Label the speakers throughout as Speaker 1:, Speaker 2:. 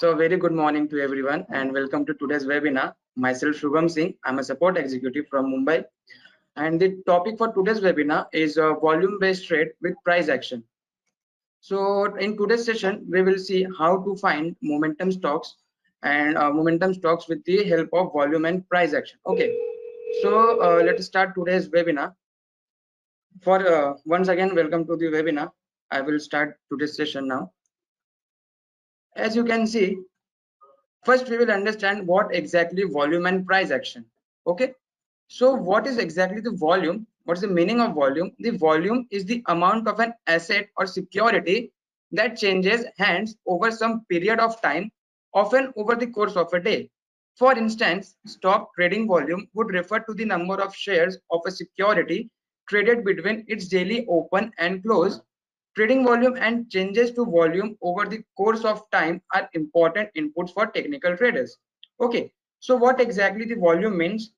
Speaker 1: So very good morning to everyone and welcome to today's webinar. Myself Shubham Singh, I'm a support executive from Mumbai, and the topic for today's webinar is volume-based trade with price action. So in today's session, we will see how to find momentum stocks and momentum stocks with the help of volume and price action. Okay, so let's start today's webinar. For once again, welcome to the webinar. I will start today's session now. As you can see, first we will understand what exactly volume and price action. Okay, so what is exactly the volume? What's the meaning of volume? The volume is the amount of an asset or security that changes hands over some period of time, often over the course of a day. For instance, stock trading volume would refer to the number of shares of a security traded between its daily open and close. Trading volume and changes to volume over the course of time are important inputs for technical traders. Okay, so what exactly the volume means?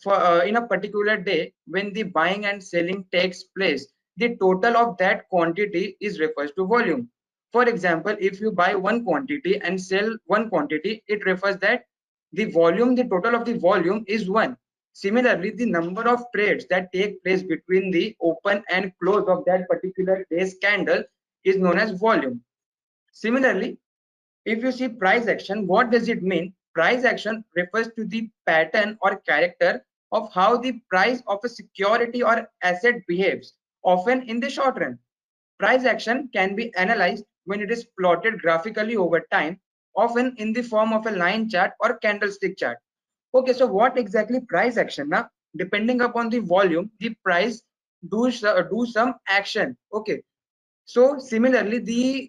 Speaker 1: For in a particular day when the buying and selling takes place, the total of that quantity is refers to volume. For example, if you buy one quantity and sell one quantity, it refers that the total of the volume is 1. Similarly, the number of trades that take place between the open and close of that particular day's candle is known as volume. Similarly, if you see price action, what does it mean? Price action refers to the pattern or character of how the price of a security or asset behaves, often in the short run. Price action can be analyzed when it is plotted graphically over time, often in the form of a line chart or candlestick chart. Okay, so what exactly price action? Now, depending upon the volume, the price do some action. Okay, so similarly,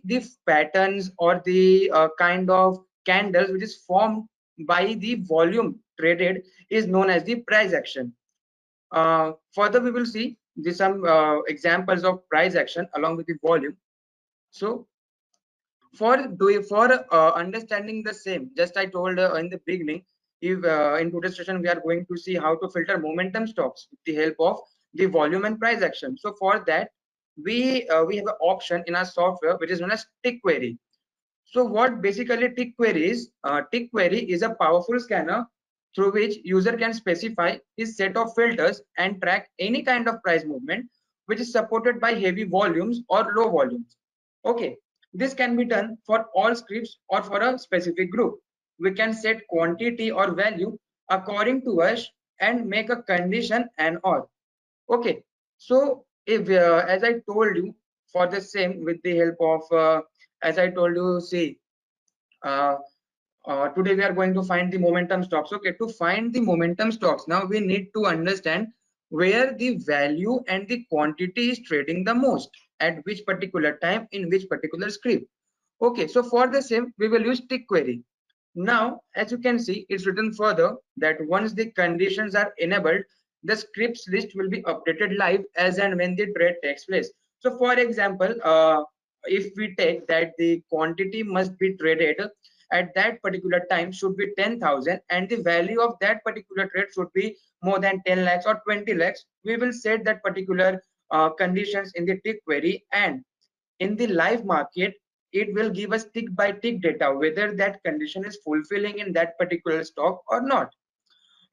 Speaker 1: the patterns or the kind of candles which is formed by the volume traded is known as the price action. Further, we will see some examples of price action along with the volume. So for understanding the same, just I told in the beginning, if in today's session we are going to see how to filter momentum stocks with the help of the volume and price action. So for that, we have an option in our software which is known as tick query. So what basically tick query is? Tick query is a powerful scanner through which user can specify his set of filters and track any kind of price movement which is supported by heavy volumes or low volumes. Okay, this can be done for all scripts or for a specific group. We can set quantity or value according to us and make a condition and or. Okay, so if as I told you, for the same with the help of as I told you, see, uh, today we are going to find the momentum stocks. Okay, to find the momentum stocks, now we need to understand where the value and the quantity is trading the most at which particular time in which particular script. Okay, so for the same we will use tick query. Now, as you can see, it's written further that once the conditions are enabled, the scripts list will be updated live as and when the trade takes place. So for example, if we take that the quantity must be traded at that particular time should be 10,000 and the value of that particular trade should be more than 10 lakhs or 20 lakhs, we will set that particular conditions in the tick query, and in the live market it will give us tick by tick data whether that condition is fulfilling in that particular stock or not.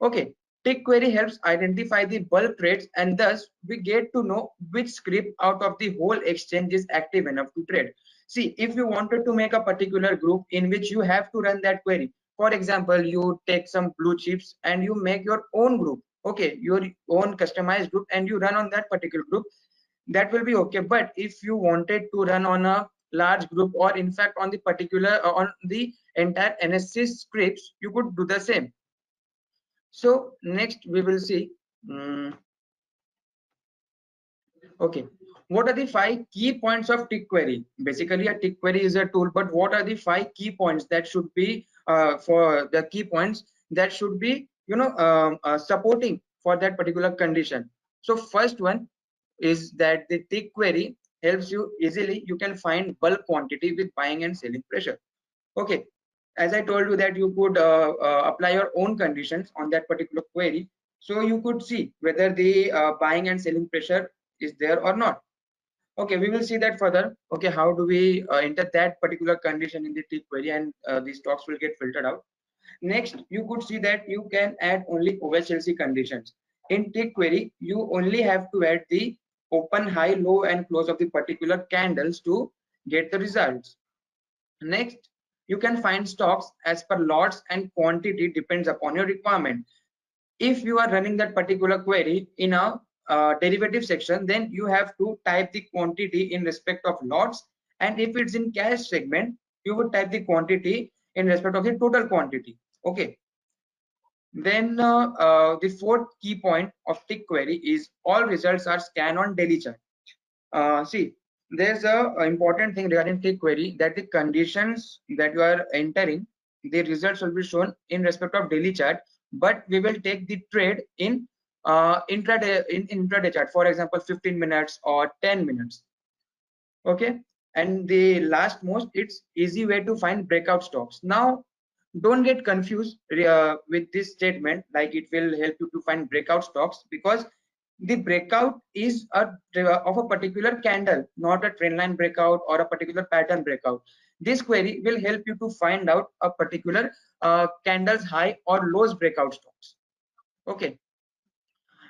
Speaker 1: Okay, tick query helps identify the bulk trades and thus we get to know which script out of the whole exchange is active enough to trade. See, if you wanted to make a particular group in which you have to run that query, for example, you take some blue chips and you make your own group, okay, your own customized group, and you run on that particular group, that will be okay. But if you wanted to run on a large group or in fact on the particular on the entire NSC scripts, you could do the same. So next we will see okay, what are the 5 key points of tick query? Basically a tick query is a tool, but what are the 5 key points that should be for the key points that should be supporting for that particular condition? So first one is that the tick query helps you easily, you can find bulk quantity with buying and selling pressure. Okay, as I told you that you could apply your own conditions on that particular query, so you could see whether the buying and selling pressure is there or not. Okay, we will see that further. Okay, how do we enter that particular condition in the tick query, and the stocks will get filtered out. Next, you could see that you can add only OHLC conditions. In tick query, you only have to add the open, high, low, and close of the particular candles to get the results. Next, you can find stocks as per lots and quantity depends upon your requirement. If you are running that particular query in a derivative section, then you have to type the quantity in respect of lots, and if it's in cash segment, you would type the quantity in respect of the total quantity. Okay, then the fourth key point of tick query is all results are scanned on daily chart. See, there's a important thing regarding tick query, that the conditions that you are entering, the results will be shown in respect of daily chart, but we will take the trade in intraday chart, for example 15 minutes or 10 minutes. Okay, and the last most, it's easy way to find breakout stocks. Now don't get confused with this statement, like it will help you to find breakout stocks, because the breakout is of a particular candle, not a trend line breakout or a particular pattern breakout. This query will help you to find out a particular candle's high or lows breakout stocks. Okay,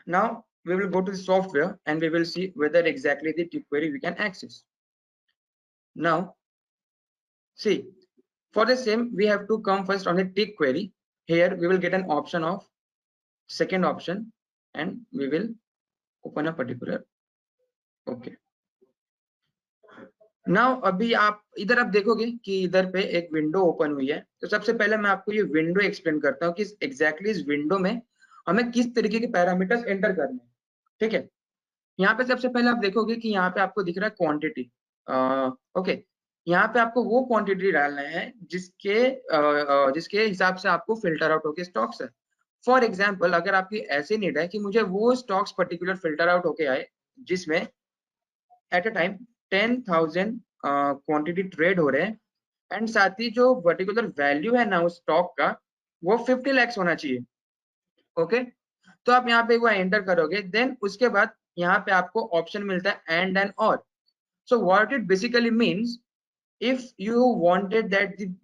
Speaker 1: now we will go to the software and we will see whether exactly the tick query we can access. Now see, for the same, we have to come first on the tick query. Here we will get an option of second option, and we will open a particular. Okay, now अभी आप इधर आप देखोगे कि इधर पे एक window open हुई है. तो सबसे पहले मैं आपको ये विंडो एक्सप्लेन करता हूँ कि एग्जैक्टली इस विंडो में हमें किस तरीके के पैरामीटर्स एंटर करने हैं. ठीक है, यहाँ पे सबसे पहले आप देखोगे कि यहाँ पे आपको दिख रहा है क्वांटिटी. ओके, यहाँ पे आपको वो क्वांटिटी डालना है जिसके हिसाब से आपको फिल्टर आउट होके स्टॉक्स है. फॉर एग्जाम्पल, अगर आपकी ऐसे नीड है कि मुझे वो स्टॉक्स पर्टिकुलर फिल्टर आउट होके आए जिसमें at a time 10,000 quantity trade हो रहे हैं, एंड साथ ही जो पर्टिकुलर वैल्यू है ना उस स्टॉक का वो 50 लाख होना चाहिए. ओके, तो आप यहाँ पे वो एंटर करोगे, देन उसके बाद यहाँ पे आपको ऑप्शन मिलता है एंड और. So what it basically means, if you wanted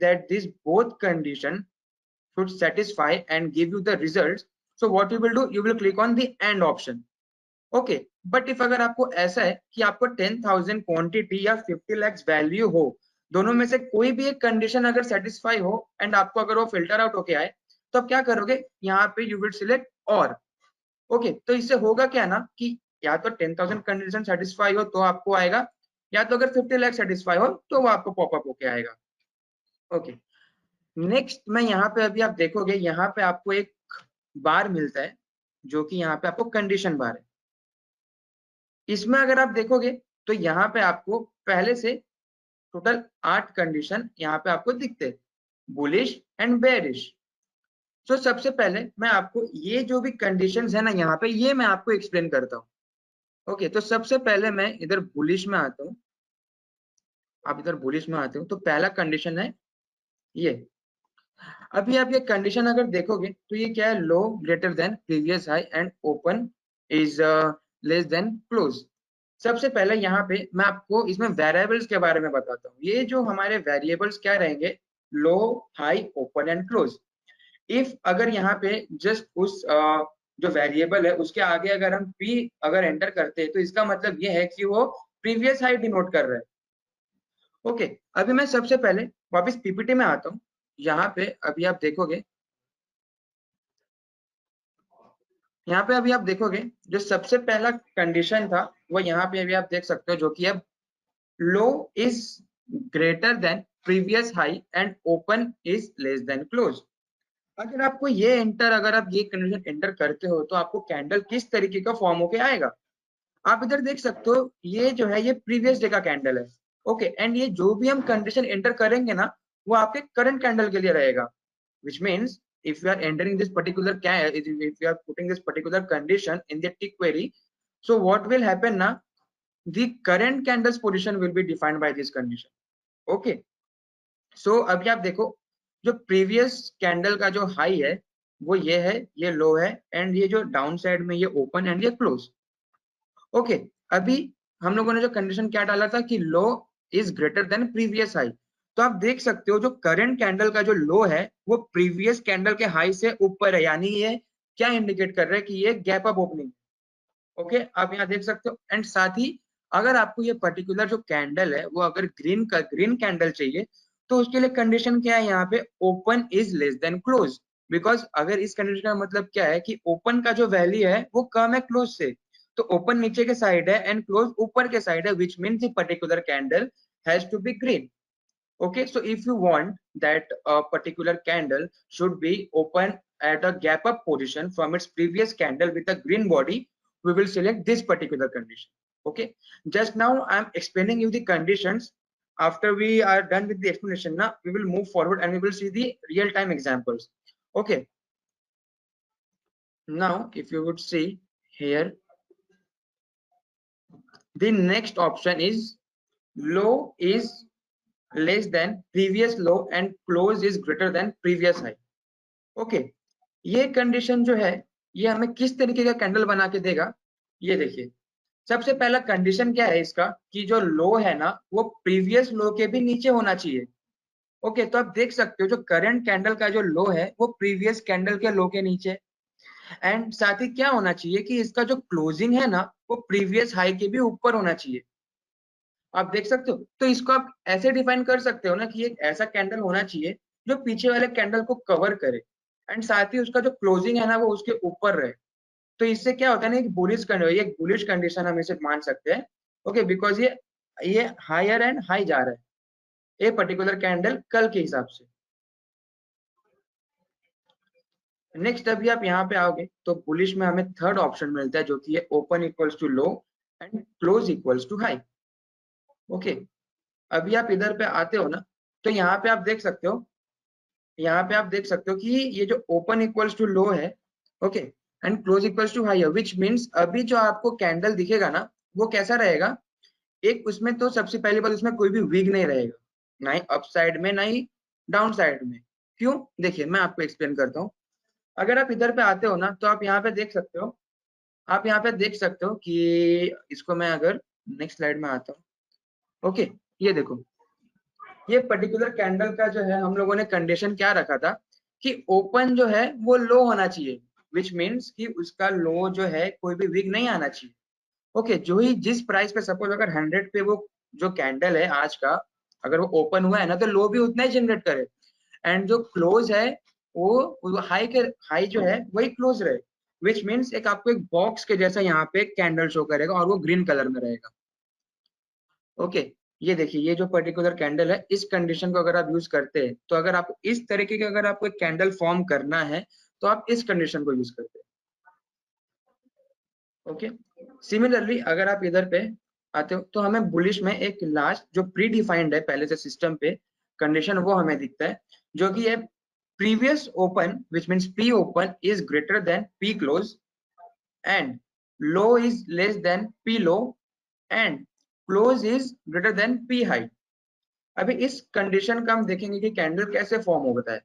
Speaker 1: that this both condition should satisfy and give you the results, so what you will do, you will click on the and option. Okay, but if अगर आपको ऐसा है कि आपको 10,000 quantity या 50 lakh value हो, दोनों में से कोई भी एक कंडीशन अगर सेटिस्फाई हो एंड आपको अगर वो फिल्टर आउट होके आए, तो आप क्या करोगे, यहाँ पे यू विल सिलेक्ट और. ओके, तो इससे होगा क्या ना कि या तो 10,000 कंडीशन सेटिस्फाई हो तो आपको आएगा, या तो अगर 50 लाख सेटिस्फाई हो तो वो आपको पॉपअप होके आएगा. ओके, नेक्स्ट मैं यहाँ पे अभी आप देखोगे यहाँ पे आपको एक बार मिलता है जो कि यहाँ पे आपको कंडीशन बार है. इसमें अगर आप देखोगे तो यहाँ पे आपको पहले से टोटल 8 कंडीशन यहाँ पे आपको दिखते हैं, बुलिश एंड बेरिश. तो सबसे पहले मैं आपको ये जो भी कंडीशंस है ना यहाँ पे, ये मैं आपको एक्सप्लेन करता हूँ. ओके, तो सबसे पहले मैं इधर बुलिश में आता हूँ. आप इधर बुलिश में आते हो तो पहला कंडीशन है ये. अभी आप ये कंडीशन अगर देखोगे तो ये क्या है, low greater than previous high and open is less than close. सबसे पहले यहाँ पे मैं आपको इसमें वेरिएबल्स के बारे में बताता हूँ. ये जो हमारे वेरिएबल्स क्या रहेंगे, low, high, open and close. If अगर यहाँ पे जस्ट उस जो वेरिएबल है उसके आगे अगर हम p अगर एंटर करते हैं तो इसका मतलब ये है कि वो प्रीवियस हाई डिनोट कर रहा है. ओके, अभी मैं सबसे पहले वापस पीपीटी में आता हूँ. यहाँ पे अभी आप देखोगे, यहाँ पे अभी आप देखोगे जो सबसे पहला कंडीशन था वो यहाँ पे अभी आप देख सकते हो, जो कि अब low is greater than previous high and open is less than close. अगर आपको ये अगर आप ये कंडीशन एंटर करते हो तो आपको कैंडल किस तरीके का फॉर्म होके आएगा. आप इधर देख सकते हो, ये जो है ये प्रीवियस डे का कैंडल है. ओके, एंड ये जो भी हम कंडीशन एंटर करेंगे ना वो आपके करंट कैंडल के लिए रहेगा, which means if you are entering this particular if you are putting this particular condition in the tick query, so what will happen now, the current candle's position will be defined by this condition. Okay, so अभी आप देखो जो previous candle का जो high है वो ये है, ये लो है, एंड ये जो डाउन साइड में ये ओपन एंड ये क्लोज. ओके, अभी हम लोगों ने जो कंडीशन क्या डाला था कि low is greater than previous high. तो आप देख सकते हो जो करंट कैंडल का जो लो है वो प्रीवियस कैंडल के हाई से ऊपर है, यानी ये क्या इंडिकेट कर रहा है कि ये गैप अप ओपनिंग। ओके, आप यहाँ देख सकते हो। एंड साथ ही अगर आपको ये पर्टिकुलर जो कैंडल है वो अगर ग्रीन कैंडल चाहिए तो उसके लिए कंडीशन क्या है यहाँ पे, open is less than close. Because अगर इस कंडीशन का मतलब क्या है कि ओपन का जो वैल्यू है वो कम है क्लोज से, तो ओपन नीचे के साइड है एंड क्लोज ऊपर के साइड है, which means the particular candle has to be green. Okay, so if you want that a particular candle should be open at a gap up position from its previous candle with a green body, we will select this particular condition. Okay, just now I'm explaining you the conditions. After we are done with the explanation, now we will move forward and we will see the real time examples. Okay, now if you would see here, the next option is low is less than previous low and close is greater than previous high. Okay, ये condition जो है ये हमें किस तरीके का candle बना के देगा, ये देखिए। सबसे पहला कंडीशन क्या है इसका कि जो लो है ना वो प्रीवियस लो के भी नीचे होना चाहिए। ओके, तो आप देख सकते हो जो करंट कैंडल का जो लो है वो प्रीवियस कैंडल के लो के नीचे, एंड साथ ही क्या होना चाहिए कि इसका जो क्लोजिंग है ना वो प्रीवियस हाई के भी ऊपर होना चाहिए। आप देख सकते हो, तो इसको आप ऐसे डिफाइन कर सकते हो ना कि एक ऐसा कैंडल होना चाहिए जो पीछे वाले कैंडल को कवर करे एंड साथ ही उसका जो क्लोजिंग है ना वो उसके ऊपर रहे। तो इससे क्या होता है ना, एक बुलिश कंडीशन हम इसे मान सकते हैं। ओके, बिकॉज ये हायर एंड हाई जा रहा है ये पर्टिकुलर कैंडल कल के हिसाब से। नेक्स्ट अभी आप यहाँ पे आओगे तो बुलिश में हमें थर्ड ऑप्शन मिलता है जो कि है open equals to low and close equals to high. Okay, अभी आप इधर पे आते हो ना तो यहाँ पे आप देख सकते हो, यहाँ पे आप देख सकते हो कि ये जो ओपन इक्वल्स टू लो है, okay, and close equals to high है, विच मीन्स अभी जो आपको कैंडल दिखेगा ना वो कैसा रहेगा, एक उसमें तो सबसे पहली बात उसमें कोई भी विग नहीं रहेगा, ना ही अप साइड में ना ही डाउन साइड में। क्यों, देखिए मैं आपको एक्सप्लेन करता हूँ। अगर आप इधर पे आते हो ना तो आप यहाँ पे देख सकते हो, आप यहाँ पे देख सकते हो कि इसको मैं अगर नेक्स्ट स्लाइड में आता हूँ। ओके, ये देखो, ये पर्टिकुलर कैंडल का जो है हम लोगों ने कंडीशन क्या रखा था कि ओपन जो है वो लो होना चाहिए, विच मीन्स कि उसका लो जो है कोई भी विग नहीं आना चाहिए। ओके, जो ही जिस प्राइस पे सपोज अगर 100 पे वो जो कैंडल है आज का अगर वो ओपन हुआ है ना तो लो भी उतना ही जनरेट करे, एंड जो क्लोज है वो हाई जो है वही क्लोज रहे, विच मीन्स एक आपको एक बॉक्स के जैसा यहाँ पे कैंडल शो करेगा और वो ग्रीन कलर में रहेगा। ओके, ये देखिए ये जो पर्टिकुलर कैंडल है इस कंडीशन को अगर आप यूज करते हैं तो अगर आपको इस तरीके का अगर आपको एक कैंडल फॉर्म करना है तो आप इस कंडीशन को यूज करते हैं। ओके, सिमिलरली अगर आप इधर पे आते हो तो हमें बुलिश में एक लास्ट जो प्री डिफाइंड है पहले से सिस्टम पे कंडीशन वो हमें दिखता है जो कि है previous open which means P open is greater than P close and low is less than P low and close is greater than P high. अभी इस कंडीशन का हम देखेंगे कि कैंडल कैसे फॉर्म होता है।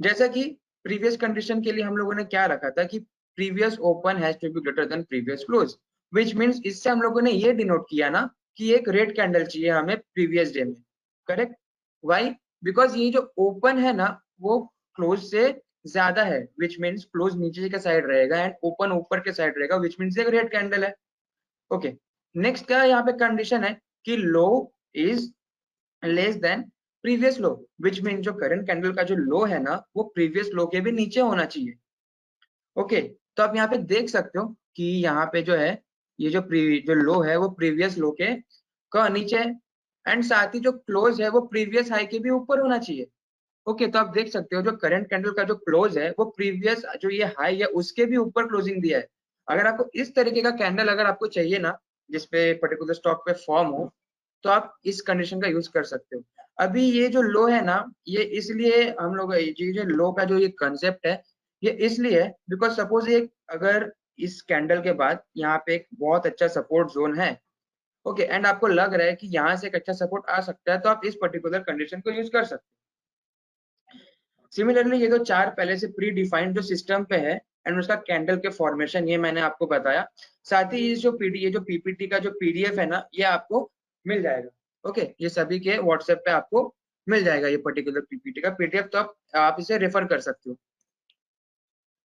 Speaker 1: जैसा कि प्रीवियस कंडीशन के लिए हम लोगों ने क्या रखा था कि previous open has to be greater than previous close, which means इससे हम लोगों ने ये डिनोट किया ना कि एक रेड कैंडल चाहिए हमें प्रीवियस डे में। करेक्ट, व्हाई, बिकॉज ये जो ओपन है ना वो क्लोज से ज्यादा है, व्हिच मींस क्लोज नीचे के साइड रहेगा एंड ओपन ऊपर के साइड रहेगा, व्हिच मींस एक रेड कैंडल है। ओके, नेक्स्ट क्या यहाँ पे कंडीशन है कि low is less than previous low, which mean जो करंट कैंडल का जो लो है ना वो प्रीवियस लो के भी नीचे होना चाहिए। ओके, तो आप यहाँ पे देख सकते हो कि यहाँ पे जो है ये जो लो है वो प्रीवियस लो के का नीचे है एंड साथ ही जो क्लोज है वो प्रीवियस हाई के भी ऊपर होना चाहिए। ओके, तो आप देख सकते हो जो करंट कैंडल का जो क्लोज है वो प्रीवियस जो ये हाई है उसके भी ऊपर क्लोजिंग दिया है। अगर आपको इस तरीके का कैंडल अगर आपको चाहिए ना जिसपे पर्टिकुलर स्टॉक पे फॉर्म हो तो आप इस कंडीशन का यूज कर सकते हो। अभी ये जो लो है ना ये इसलिए हम लोग ये जो लो का जो ये कंसेप्ट है ये इसलिए है बिकॉज सपोज ये अगर इस कैंडल के बाद यहाँ पे एक बहुत अच्छा सपोर्ट जोन है, ओके, एंड आपको लग रहा है कि यहाँ से एक अच्छा सपोर्ट आ सकता है तो आप इस पर्टिकुलर कंडीशन को यूज कर सकते हैं। सिमिलरली ये तो चार पहले से प्री डिफाइंड जो सिस्टम पे है एंड उसका कैंडल के फॉर्मेशन ये मैंने आपको बताया। साथ ही जो पीपीटी का जो पीडीएफ है ना, ये आपको मिल जाएगा। ओके, ये सभी के व्हाट्सएप पे आपको मिल जाएगा ये पर्टिकुलर पीपीटी का पीडीएफ, तो आप इसे रेफर कर सकते हो।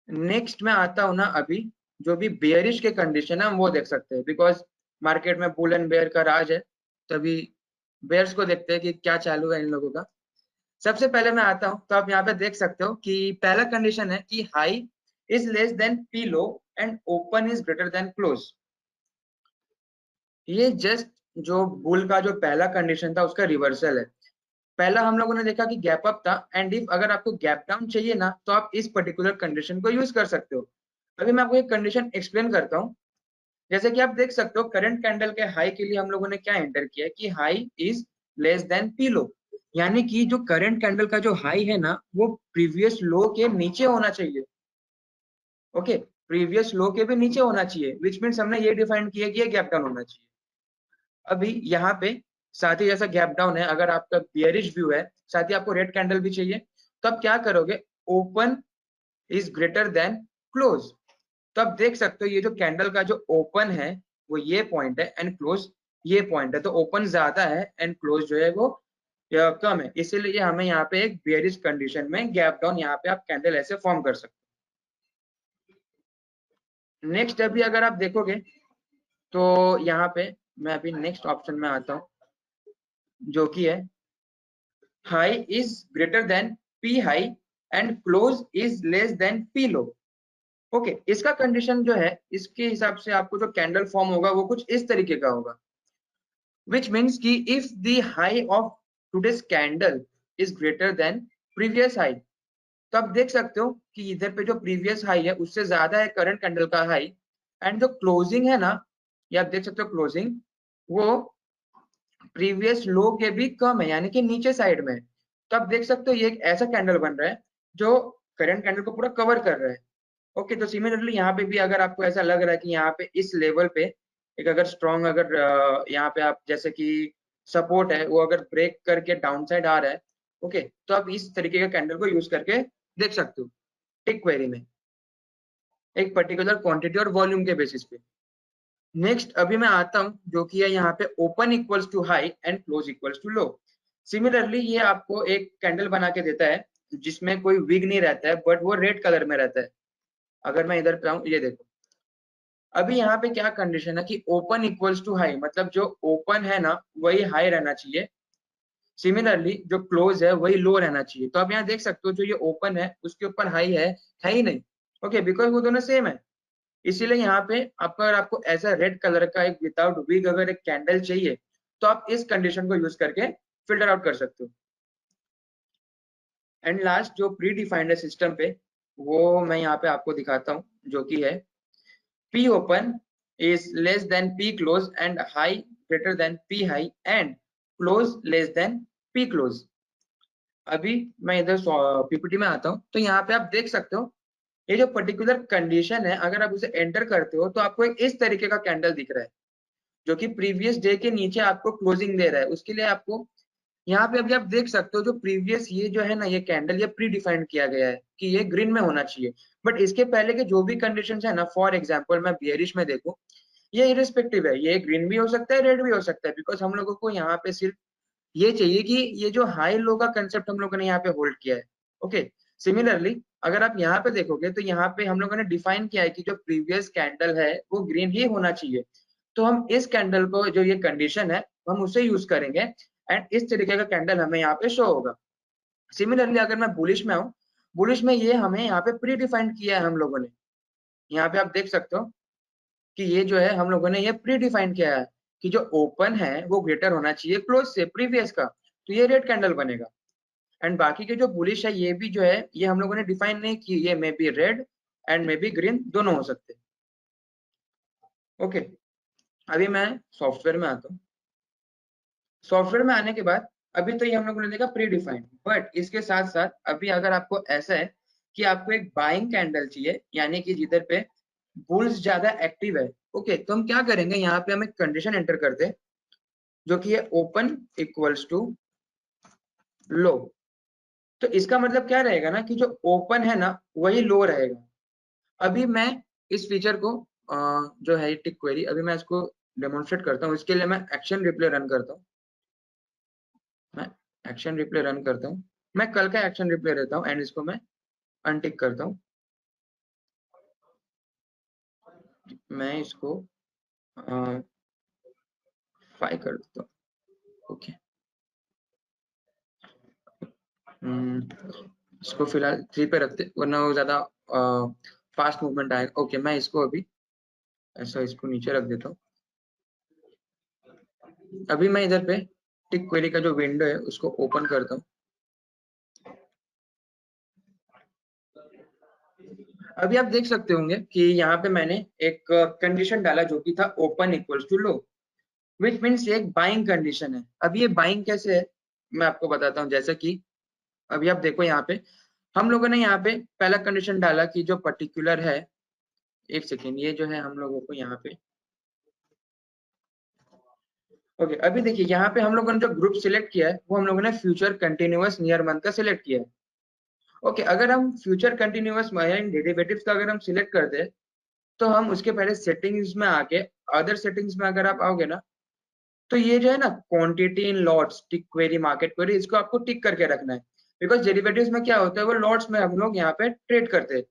Speaker 1: नेक्स्ट मैं आता हूँ ना, अभी जो भी बेयरिश के कंडीशन है हम वो देख सकते हैं, बिकॉज मार्केट में बुल एंड बेयर का राज है। तभी बेयर्स को देखते हैं कि क्या चालू है इन लोगों का। सबसे पहले मैं आता हूँ, तो आप यहाँ पे देख सकते हो कि पहला कंडीशन है कि high is less than P low and open is greater then close. ये जस्ट जो बुल का जो पहला कंडीशन था उसका रिवर्सल है। पहला हम लोगों ने देखा कि गैप अप था, एंड इफ अगर आपको गैप डाउन चाहिए ना, तो आप इस पर्टिकुलर कंडीशन को यूज कर सकते हो। अभी मैं आपको एक कंडीशन एक्सप्लेन करता हूँ। जैसे कि आप देख सकते हो करंट कैंडल के हाई के लिए हम लोगों ने क्या एंटर किया है कि high is less than P low, यानी कि जो करंट कैंडल का जो हाई है ना, वो प्रीवियस लो के नीचे होना चाहिए। ओके, प्रीवियस लो के भी नीचे होना चाहिए, विच मीन्स हमने ये डिफाइन किया कि ये गैप डाउन होना चाहिए। अभी यहाँ पे साथ ही जैसा गैप डाउन है, अगर आपका बियरिश व्यू है, साथ ही आपको रेड कैंडल भी चाहिए, तो आप क्या करोगे, open is greater then close. तो आप देख सकते हो ये जो कैंडल का जो ओपन है वो ये पॉइंट है एंड क्लोज ये पॉइंट है, तो ओपन ज्यादा है एंड क्लोज जो है वो कम है, इसीलिए हमें यहाँ पे एक बेयरिश कंडीशन में गैप डाउन यहाँ पे आप कैंडल ऐसे फॉर्म कर सकते हो। नेक्स्ट अभी अगर आप देखोगे तो यहाँ पे मैं अभी नेक्स्ट ऑप्शन में आता हूँ, जो कि है high is greater than P high and close is less than P low. Okay, इसका कंडीशन जो है, इसके हिसाब से आपको जो कैंडल फॉर्म होगा वो कुछ इस तरीके का होगा, which means कि if the high of today's candle is greater than previous high, तो आप देख सकते हो कि इधर पे जो प्रीवियस हाई है उससे ज्यादा है करंट कैंडल का हाई, एंड जो क्लोजिंग है ना, ये आप देख सकते हो क्लोजिंग वो प्रीवियस लो के भी कम है, यानी कि नीचे साइड में है। तो आप देख सकते हो ये एक ऐसा कैंडल बन रहा है जो करंट कैंडल को पूरा कवर कर रहा है। ओके, तो सिमिलरली यहाँ पे भी अगर आपको ऐसा लग रहा है कि यहाँ पे इस लेवल पे एक अगर स्ट्रॉन्ग अगर यहाँ पे आप जैसे कि सपोर्ट है वो अगर ब्रेक करके डाउन साइड आ रहा है, ओके, तो आप इस तरीके का कैंडल को यूज करके देख सकते हो टिक क्वेरी में एक पर्टिकुलर क्वांटिटी और वॉल्यूम के बेसिस पे। नेक्स्ट अभी मैं आता हूँ, जो कि है यहाँ पे open equals to high and close equals to low. Similarly ये आपको एक कैंडल बना के देता है जिसमें कोई विग नहीं रहता है, बट वो रेड कलर में रहता है। अगर मैं इधर पे आऊँ, ये देखो, अभी यहाँ पे क्या कंडीशन है कि ओपन इक्वल्स टू हाई, मतलब जो ओपन है ना वही हाई रहना चाहिए, सिमिलरली जो क्लोज है वही लो रहना चाहिए। तो आप यहाँ देख सकते हो जो ये ओपन है उसके ऊपर हाई है ही नहीं। ओके, बिकॉज वो दोनों सेम है, इसीलिए यहाँ पे आपका अगर आपको ऐसा रेड कलर का एक विदाउट विग अगर एक कैंडल चाहिए, तो आप इस कंडीशन को यूज करके फिल्टर आउट कर सकते हो। एंड लास्ट जो प्री डिफाइंड है सिस्टम पे, वो मैं यहाँ पे आपको दिखाता हूँ, जो कि है P open is less than P close and high greater than P high and close less than P close। अभी मैं इधर पीपीटी में आता हूँ, तो यहाँ पे आप देख सकते हो ये जो पर्टिकुलर कंडीशन है, अगर आप उसे एंटर करते हो तो आपको एक इस तरीके का कैंडल दिख रहा है जो कि प्रीवियस डे के नीचे आपको क्लोजिंग दे रहा है। उसके लिए आपको यहाँ पे अभी आप देख सकते हो जो प्रीवियस ये जो है ना ये कैंडल ये प्री डिफाइंड किया गया है कि ये ग्रीन में होना चाहिए, बट इसके पहले के जो भी कंडीशंस है ना, फॉर एग्जांपल मैं बियरिश में देखूं, ये इरिस्पेक्टिव है, ये ग्रीन भी हो सकता है रेड भी हो सकता है, बिकॉज हम लोगों को यहाँ पे सिर्फ ये चाहिए कि ये जो हाई लो का कंसेप्ट हम लोगों ने यहाँ पे होल्ड किया है। ओके, सिमिलरली अगर आप यहाँ पे देखोगे तो यहाँ पे हम लोगों ने डिफाइन किया है कि जो प्रीवियस कैंडल है वो ग्रीन ही होना चाहिए, तो हम इस कैंडल को जो ये कंडीशन है हम उसे यूज करेंगे एंड इस तरीके का कैंडल हमें यहाँ पे शो होगा। सिमिलरली अगर मैं बुलिश में आऊँ, बुलिश में ये हमें यहाँ पे प्री डिफाइंड किया है हम लोगों ने, यहाँ पे आप देख सकते हो कि ये जो है हम लोगों ने ये प्री डिफाइन किया है कि जो ओपन है वो ग्रेटर होना चाहिए क्लोज से प्रीवियस का, तो ये रेड कैंडल बनेगा। एंड बाकी के जो बुलिश है ये भी जो है ये हम लोगों ने डिफाइन नहीं की, ये may be red and may be green दोनों हो सकते हैं। ओके, अभी मैं सॉफ्टवेयर में आता हूँ। सॉफ्टवेयर में आने के बाद अभी तो ये हम लोगों ने देखा प्री डिफाइंड, बट इसके साथ साथ अभी अगर आपको ऐसा है कि आपको एक बाइंग कैंडल चाहिए, यानी कि जिधर पे बुल्स ज्यादा एक्टिव है, ओके, तो हम क्या करेंगे, यहाँ पे हम एक कंडीशन एंटर करते हैं जो कि है ओपन इक्वल्स टू लो। तो इसका मतलब क्या रहेगा ना कि जो ओपन है ना वही लो रहेगा। अभी मैं इस फीचर को जो है टिक क्वेरी, अभी मैं इसको डेमोन्स्ट्रेट करता हूँ। इसके लिए मैं एक्शन रिप्ले रन करता हूँ। मैं एक्शन रिप्ले रन करता हूँ। मैं कल का एक्शन रिप्ले रहता हूँ एंड इसको मैं अनटिक करता हूँ। मैं इसको 5 कर देता हूँ। ओके, इसको फिलहाल 3 पे रखते, वरना वो ज्यादा फास्ट मूवमेंट आएगा। ओके, मैं इसको अभी ऐसा इसको नीचे रख देता हूँ। अभी मैं इधर पे टिक क्वेरी का जो विंडो है उसको ओपन करता हूँ। अभी आप देख सकते होंगे कि यहाँ पे मैंने एक कंडीशन डाला जो कि था open equals to low, which means ये एक बाइंग कंडीशन है। अब ये बाइंग कैसे है मैं आपको बताता हूँ। जैसे कि अभी आप देखो यहाँ पे हम लोगों ने यहाँ पे पहला कंडीशन डाला कि जो पर्टिकुलर है, एक सेकेंड, ये जो है हम लोगों को यहाँ पे ओके अभी देखिए यहाँ पे हम लोगों ने जो ग्रुप सिलेक्ट किया है वो हम लोगों ने फ्यूचर कंटिन्यूअस नियर मंथ का सिलेक्ट किया है। ओके, अगर हम फ्यूचर कंटिन्यूअस डेरिवेटिव्स का अगर हम सिलेक्ट करते हैं तो हम उसके पहले सेटिंग्स में आके अदर सेटिंग्स में अगर आप आओगे ना, तो ये जो है ना quantity in lots tick query market query, इसको आपको टिक करके रखना है। बिकॉज डेरिवेटिव्स में क्या होता है, वो लॉट्स में हम लोग यहाँ पे ट्रेड करते हैं।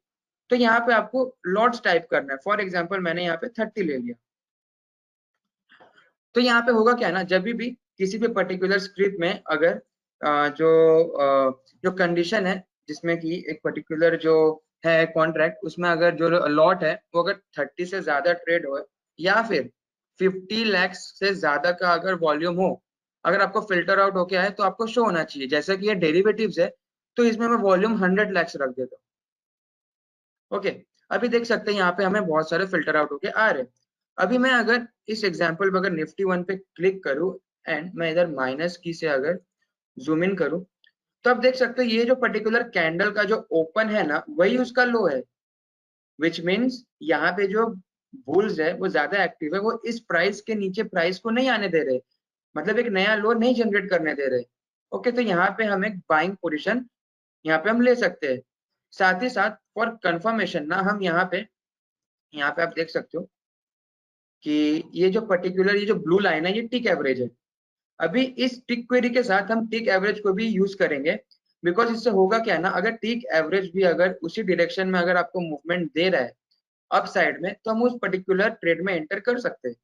Speaker 1: तो यहाँ पे आपको लॉट्स टाइप करना है। फॉर एग्जाम्पल मैंने यहाँ पे 30 ले लिया। तो यहाँ पे होगा क्या ना, जब भी किसी भी पर्टिकुलर स्क्रिप्ट में अगर जो कंडीशन है जिसमें कि एक पर्टिकुलर जो है कॉन्ट्रैक्ट, उसमें अगर जो लॉट है वो अगर 30 से ज्यादा ट्रेड हो या फिर 50 लाख से ज्यादा का अगर वॉल्यूम हो, अगर आपको फिल्टर आउट होके आए तो आपको शो होना चाहिए। जैसे कि ये डेरिवेटिव्स है तो इसमें मैं वॉल्यूम 100 लाख रख देता हूँ। ओके, अभी देख सकते हैं यहाँ पे हमें बहुत सारे फिल्टर आउट होके आ रहे हैं। अभी मैं अगर इस एग्जांपल में अगर निफ्टी 1 पे क्लिक करूं एंड मैं इधर माइनस की से अगर जूम इन करूं, तो आप देख सकते हैं ये जो पर्टिकुलर कैंडल का जो ओपन है ना वही उसका लो है, विच मीन्स यहाँ पे जो बुल्स है वो ज्यादा एक्टिव है, वो इस प्राइस के नीचे प्राइस को नहीं आने दे रहे, मतलब एक नया लो नहीं जनरेट करने दे रहे। ओके, तो यहाँ पे हम एक बाइंग पोजिशन यहाँ पे हम ले सकते हैं। साथ ही साथ फॉर कंफर्मेशन ना हम यहाँ पे आप देख सकते हो कि ये जो पर्टिकुलर ये जो ब्लू लाइन है ये टिक एवरेज है। अभी इस टिक क्वेरी के साथ हम टिक एवरेज को भी यूज करेंगे। बिकॉज इससे होगा क्या ना, अगर टिक एवरेज भी अगर उसी डायरेक्शन में अगर आपको मूवमेंट दे रहा है अप साइड में, तो हम उस पर्टिकुलर ट्रेड में एंटर कर सकते हैं।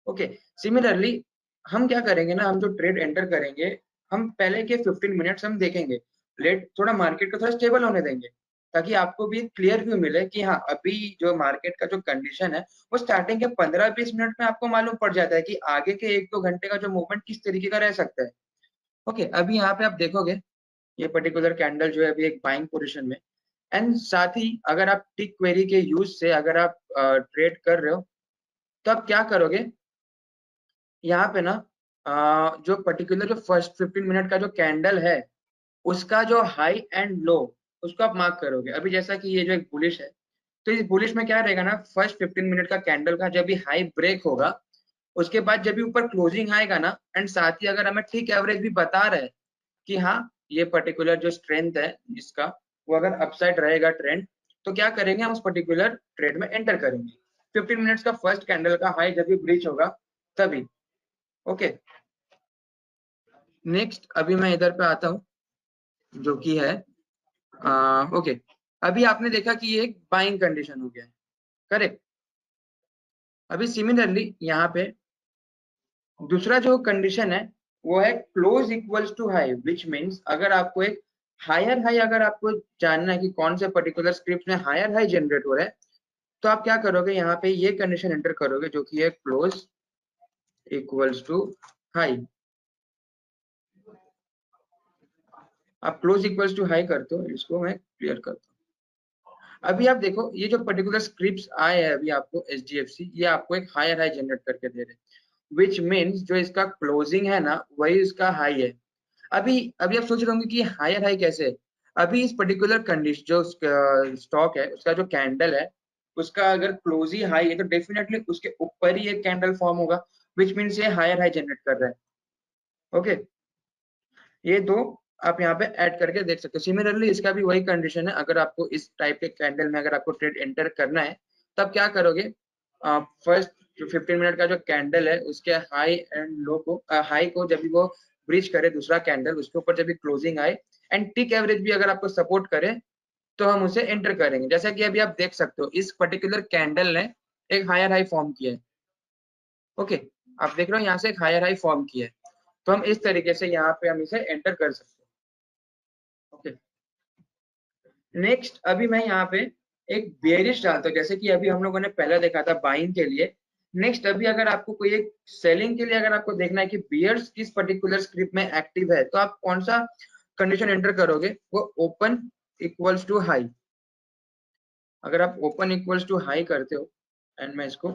Speaker 1: ओके, सिमिलरली हम क्या करेंगे ना, हम जो ट्रेड एंटर करेंगे हम पहले के 15 मिनट्स हम देखेंगे, लेट थोड़ा मार्केट को थोड़ा स्टेबल होने देंगे ताकि आपको भी क्लियर व्यू मिले कि हाँ अभी जो मार्केट का जो कंडीशन है वो स्टार्टिंग के 15-20 मिनट में आपको मालूम पड़ जाता है कि आगे के 1-2 घंटे का जो मूवमेंट किस तरीके का रह सकता है। ओके, अभी यहाँ पे आप देखोगे ये पर्टिकुलर कैंडल जो है अभी एक बाइंग पोजिशन में। एंड साथ ही अगर आप टिक क्वेरी के यूज से अगर आप ट्रेड कर रहे हो तो आप क्या करोगे, यहाँ पे ना जो पर्टिकुलर जो फर्स्ट 15 मिनट का जो कैंडल है उसका जो हाई एंड लो उसको आप मार्क करोगे। अभी जैसा कि ये जो एक बुलिश है, तो इस बुलिश में क्या रहेगा ना, फर्स्ट 15 मिनट का कैंडल का जब भी हाई ब्रेक होगा उसके बाद जब भी ऊपर क्लोजिंग आएगा ना, एंड साथ ही अगर हमें ठीक एवरेज भी बता रहे हैं कि हाँ ये पर्टिकुलर जो स्ट्रेंथ है जिसका वो अगर अपसाइड रहेगा ट्रेंड, तो क्या करेंगे हम उस पर्टिकुलर ट्रेड में एंटर करेंगे 15 मिनट्स का फर्स्ट कैंडल का हाई जब भी ब्रीच होगा तभी। ओके, नेक्स्ट अभी मैं इधर पे आता हूँ जो कि है ओके, अभी आपने देखा कि ये एक बाइंग कंडीशन हो गया है, करेक्ट। अभी सिमिलरली यहाँ पे दूसरा जो कंडीशन है वो है close equals to high, which means अगर आपको एक हायर हाई अगर आपको जानना है कि कौन से पर्टिकुलर स्क्रिप्ट में हायर हाई जनरेट हो रहा है, तो आप क्या करोगे, यहाँ पे ये कंडीशन एंटर करोगे जो कि है क्लोज इक्वल्स टू हाई। आप क्लोज इक्वल्स टू हाई करते हो, इसको मैं क्लियर करता हूँ। अभी आप देखो ये जो पर्टिकुलर स्क्रिप्ट आए हैं अभी आपको HDFC, ये आपको एक हायर हाई जनरेट करके दे रहे हैं, विच मीन्स जो इसका क्लोजिंग है ना वही इसका हाई है। अभी अभी आप सोच रहे होंगे कि हायर हाई कैसे है। अभी इस पर्टिकुलर कंडीशन जो स्टॉक है उसका जो कैंडल है उसका अगर क्लोज ही हाई है तो डेफिनेटली उसके ऊपर ही एक कैंडल फॉर्म होगा, विच मीन्स ये हायर हाई जनरेट कर रहा है। ओके, ये दो आप यहाँ पे ऐड करके देख सकते हो। सिमिलरली इसका भी वही कंडीशन है, अगर आपको इस टाइप के कैंडल में अगर आपको ट्रेड एंटर करना है तब क्या करोगे, फर्स्ट 15 मिनट का जो कैंडल है उसके हाई एंड लो को, हाई को जब भी वो ब्रीच करे दूसरा कैंडल, उसके ऊपर जब भी क्लोजिंग आए एंड टिक एवरेज भी अगर आपको सपोर्ट करे तो हम उसे एंटर करेंगे। जैसा कि अभी आप देख सकते हो इस पर्टिकुलर कैंडल ने एक हायर हाई फॉर्म किया है। ओके, आप देख रहे हो यहाँ से एक हायर हाई फॉर्म किया है, तो हम इस तरीके से यहाँ पे हम इसे एंटर कर सकते हैं। ओके, नेक्स्ट अभी मैं यहाँ पे एक बेयरिश डालता हूँ, जैसे कि अभी हम लोगों ने पहले देखा था बाइंग के लिए। नेक्स्ट अभी अगर आपको कोई एक सेलिंग के लिए अगर आपको देखना है कि बियर्स किस पर्टिकुलर स्क्रिप्ट में एक्टिव है, तो आप कौन सा कंडीशन एंटर करोगे, वो ओपन इक्वल्स टू हाई। अगर आप ओपन इक्वल्स टू हाई करते हो, एंड मैं इसको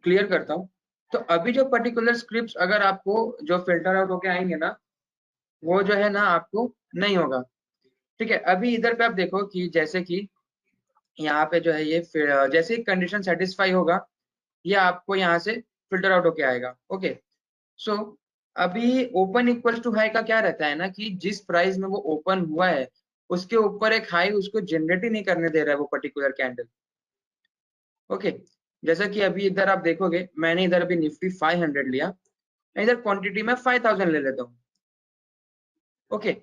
Speaker 1: क्लियर करता हूँ, तो अभी जो पर्टिकुलर स्क्रिप्ट अगर आपको जो फिल्टर आउट होके आएंगे ना, वो जो है ना आपको नहीं होगा। ठीक है, अभी इधर पे आप देखो कि जैसे कि यहाँ पे जो है ये जैसे ही कंडीशन सेटिस्फाई होगा, ये आपको यहाँ से फिल्टर आउट होके आएगा। ओके, सो अभी ओपन इक्वल्स टू हाई का क्या रहता है ना, कि जिस प्राइस में वो ओपन हुआ है उसके ऊपर एक हाई उसको जनरेट ही नहीं करने दे रहा है वो पर्टिकुलर कैंडल। ओके, जैसा कि अभी इधर आप देखोगे, मैंने इधर अभी निफ्टी 500 लिया, इधर क्वांटिटी में 5000 ले लेता हूँ। ओके,